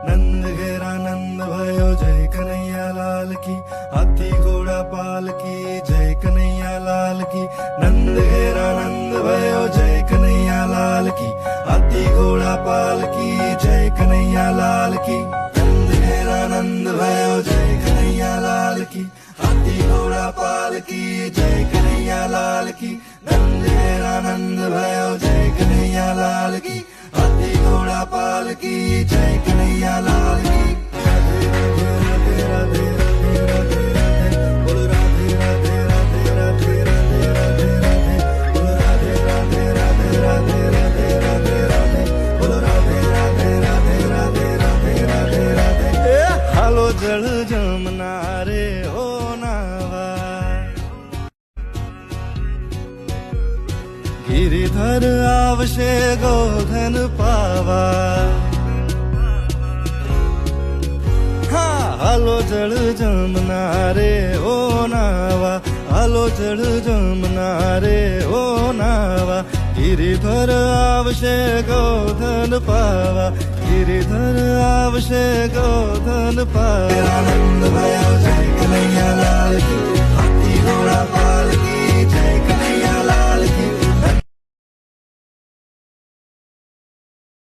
नंद घेरा नंद भयो जय कन्हैया लाल की, हाथी घोड़ा पाल की जय कन्हैया लाल की। नंद घेरा नंद भयो जय कन्हैया लाल की, हाथी घोड़ा पाल की जय कन्हैया लाल की। नंद घेरा नंद भयो जय कन्हैया लाल की, हाथी घोड़ा पाल की जय कन्हैया लाल की। नंद घेरा नंद भयो जय कन्हैया लाल की, हाथी घोड़ा पाल की जय कन्हैया लाल की। राधे राधे राधे राधे राधे राधे बोल राधे राधे राधे राधे राधे राधे राधे बोल राधे राधे राधे राधे राधे राधे राधे बोल राधे राधे राधे राधे राधे राधे राधे। हालो जल जमुना रे हो नावा, गिरिधर आवशे गोधन पावा। हालो जल जमुना रे ओ नावा, हालो जल जमुना रे ओ नावा। गिरिधर आवशे गोधन पावा, गिरिधर आवशे गोधन पावा। नंद भयो जय कन्हैया लाल की,